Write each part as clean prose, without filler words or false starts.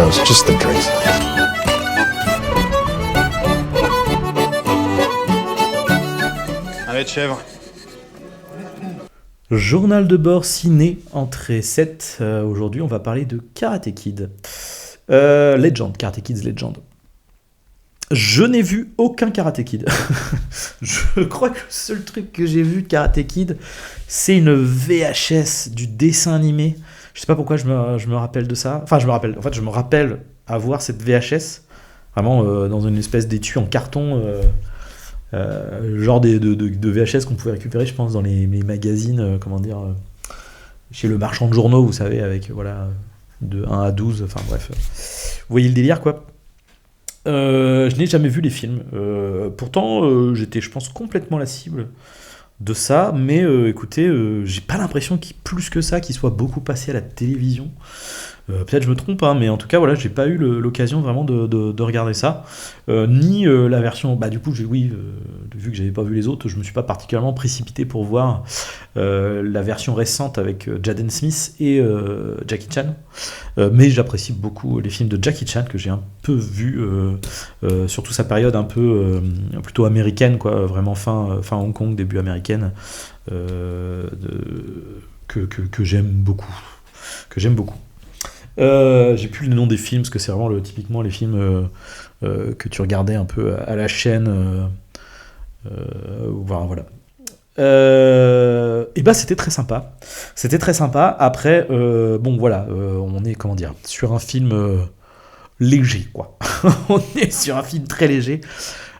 knows? Just the truth. Allez, de chèvre. Journal de bord ciné, entrée 7. Aujourd'hui, on va parler de Karate Kid. Legend, Karate Kids Legend. Je n'ai vu aucun Karate Kid. Je crois que le seul truc que j'ai vu de Karate Kid, c'est une VHS du dessin animé. Je sais pas pourquoi je me rappelle de ça. Enfin, je me rappelle avoir cette VHS, vraiment dans une espèce d'étui en carton, genre de VHS qu'on pouvait récupérer, je pense, dans les magazines, chez le marchand de journaux, vous savez, avec voilà, de 1 à 12, enfin bref. Vous voyez le délire, quoi. Je n'ai jamais vu les films. Pourtant, j'étais, je pense, complètement la cible de ça. Mais écoutez, j'ai pas l'impression plus que ça, qu'il soit beaucoup passé à la télévision. Peut-être je me trompe, hein, mais en tout cas, voilà, j'ai pas eu l'occasion vraiment de regarder ça. Ni la version. Bah, du coup, vu que j'avais pas vu les autres, je me suis pas particulièrement précipité pour voir la version récente avec Jaden Smith et Jackie Chan. Mais j'apprécie beaucoup les films de Jackie Chan que j'ai un peu vus, surtout sa période un peu plutôt américaine, quoi, vraiment fin Hong Kong, début américaine, que j'aime beaucoup. J'ai plus le nom des films parce que c'est vraiment typiquement les films que tu regardais un peu à la chaîne. Voilà. Et bah c'était très sympa. Après, bon voilà, on est sur un film léger, quoi. On est sur un film très léger.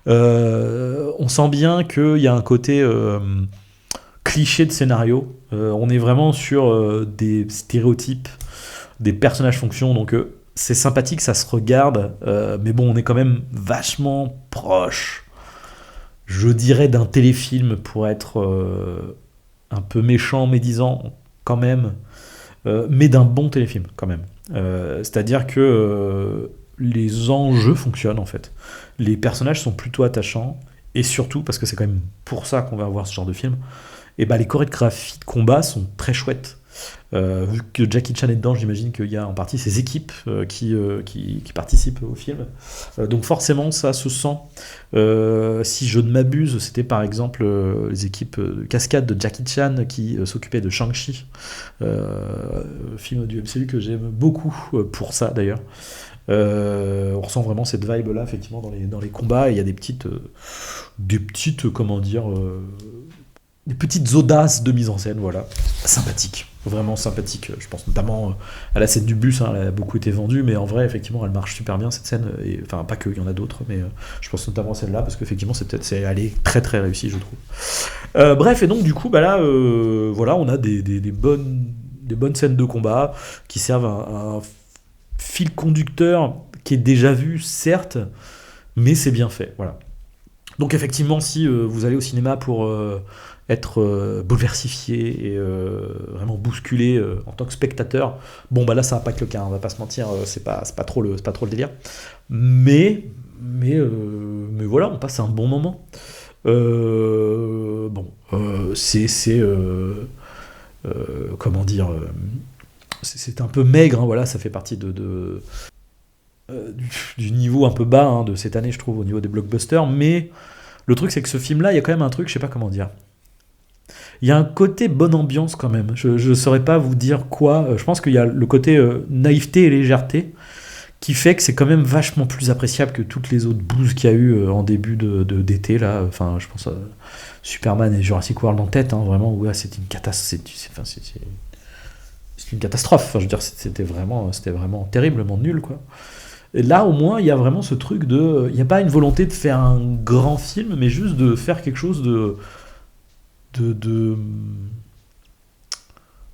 On sent bien qu'il y a un côté cliché de scénario. On est vraiment sur des stéréotypes, des personnages fonctions, donc c'est sympathique, ça se regarde, mais bon, on est quand même vachement proche, je dirais, d'un téléfilm pour être un peu méchant, médisant quand même, mais d'un bon téléfilm quand même. C'est-à-dire que les enjeux fonctionnent en fait. Les personnages sont plutôt attachants, et surtout, parce que c'est quand même pour ça qu'on va voir ce genre de film, et bah, les chorégraphies de combat sont très chouettes. Vu que Jackie Chan est dedans, j'imagine qu'il y a en partie ses équipes qui participent au film. Donc forcément, ça se sent. Si je ne m'abuse, c'était par exemple les équipes cascade de Jackie Chan qui s'occupaient de Shang-Chi, film du MCU que j'aime beaucoup pour ça d'ailleurs. On ressent vraiment cette vibe-là, effectivement, dans les combats. Et il y a des petites comment dire... des petites audaces de mise en scène, voilà. Sympathique, vraiment sympathique. Je pense notamment à la scène du bus, hein, elle a beaucoup été vendue, mais en vrai, effectivement, elle marche super bien, cette scène. Et, enfin, pas que, il y en a d'autres, mais je pense notamment à celle-là, parce qu'effectivement, elle est très très réussie, je trouve. Bref, et donc, du coup, bah là, voilà, on a des bonnes scènes de combat qui servent un fil conducteur qui est déjà vu, certes, mais c'est bien fait, voilà. Donc, effectivement, si vous allez au cinéma pour... être bouleversifié et vraiment bousculé en tant que spectateur. Bon, bah là, ça va pas être le cas, on va pas se mentir, c'est pas trop le délire. Mais voilà, on passe un bon moment. Comment dire, c'est un peu maigre, hein, voilà, ça fait partie du niveau un peu bas, hein, de cette année, je trouve, au niveau des blockbusters. Mais le truc, c'est que ce film-là, il y a quand même un truc, je sais pas comment dire. Il y a un côté bonne ambiance quand même. Je ne saurais pas vous dire quoi. Je pense qu'il y a le côté naïveté et légèreté qui fait que c'est quand même vachement plus appréciable que toutes les autres bouses qu'il y a eu en début d'été là. Enfin, je pense à Superman et Jurassic World en tête, hein, vraiment. Ouais, c'était une catastrophe. C'est une catastrophe. Enfin, je veux dire, c'était vraiment terriblement nul, quoi. Et là, au moins, il y a vraiment ce truc il n'y a pas une volonté de faire un grand film, mais juste de faire quelque chose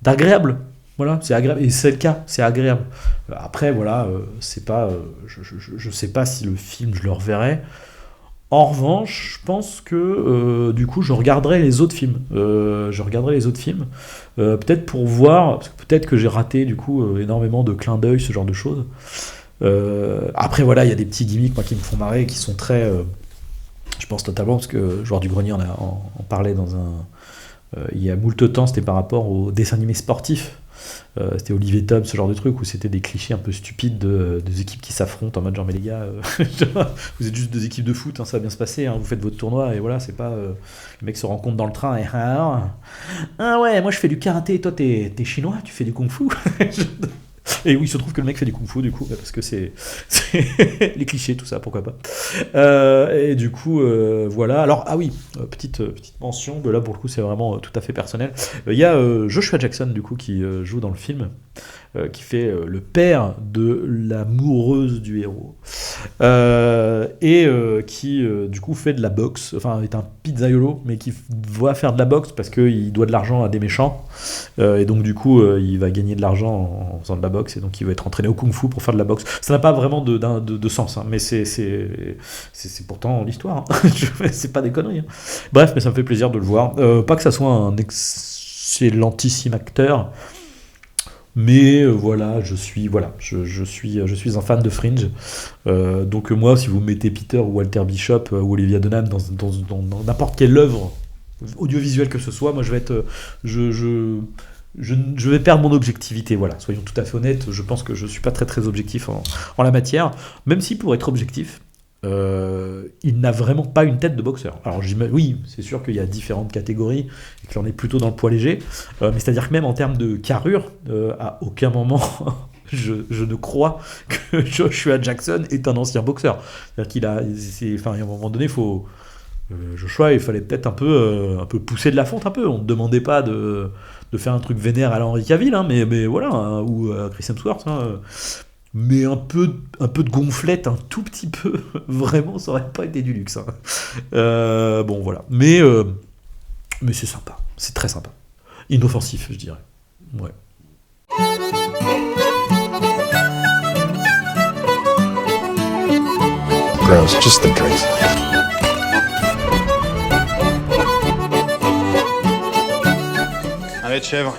d'agréable. Voilà, c'est agréable, et c'est le cas, c'est agréable. Après, voilà, c'est pas, je sais pas si le film je le reverrai. En revanche, je pense que du coup, je regarderai les autres films. Peut-être pour voir, parce que peut-être que j'ai raté du coup énormément de clins d'œil, ce genre de choses. Après, voilà, il y a des petits gimmicks moi, qui me font marrer, qui sont très. Je pense notamment parce que Joueur du Grenier en parlait dans un. Il y a moult temps, c'était par rapport aux dessins animés sportifs C'était Olivier Tom, ce genre de truc, où c'était des clichés un peu stupides des équipes qui s'affrontent en mode genre, mais les gars, vous êtes juste deux équipes de foot, hein, ça va bien se passer, hein, vous faites votre tournoi, et voilà, c'est pas. Les mecs se rencontrent dans le train, et ah ouais, moi je fais du karaté, toi t'es chinois, tu fais du kung-fu. Et oui, il se trouve que le mec fait du kung-fu, du coup, parce que c'est les clichés, tout ça, pourquoi pas. Et du coup, voilà. Alors, ah oui, petite mention, là pour le coup, c'est vraiment tout à fait personnel. Il y a Joshua Jackson, du coup, qui joue dans le film, qui fait le père de l'amoureuse du héros, et qui, du coup, fait de la boxe, enfin, est un pizzaiolo, mais qui va faire de la boxe parce qu'il doit de l'argent à des méchants, et donc, du coup, il va gagner de l'argent en faisant de la boxe, et donc il va être entraîné au kung-fu pour faire de la boxe. Ça n'a pas vraiment de sens, hein, mais c'est pourtant l'histoire. Hein. C'est pas des conneries. Hein. Bref, mais ça me fait plaisir de le voir. Pas que ça soit un excellentissime acteur, mais voilà, je suis un fan de Fringe. Donc moi, si vous mettez Peter ou Walter Bishop ou Olivia Dunham dans n'importe quelle œuvre audiovisuelle que ce soit, moi je vais être, je vais perdre mon objectivité, voilà. Soyons tout à fait honnêtes, je pense que je suis pas très très objectif en la matière, même si pour être objectif, il n'a vraiment pas une tête de boxeur. Alors oui, c'est sûr qu'il y a différentes catégories et qu'il en est plutôt dans le poids léger, mais c'est-à-dire que même en termes de carrure, à aucun moment je ne crois que Joshua Jackson est un ancien boxeur. C'est-à-dire enfin, à un moment donné, Joshua, il fallait peut-être un peu pousser de la fonte un peu. On ne demandait pas de faire un truc vénère à la Henry Cavill, hein, mais voilà, hein, ou à Chris Hemsworth. Hein, mais un peu de gonflette, un tout petit peu, vraiment, ça aurait pas été du luxe. Hein. Bon, voilà. Mais c'est sympa, c'est très sympa. Inoffensif, je dirais. Ouais. Gross, just the drinks. Un lait de chèvre.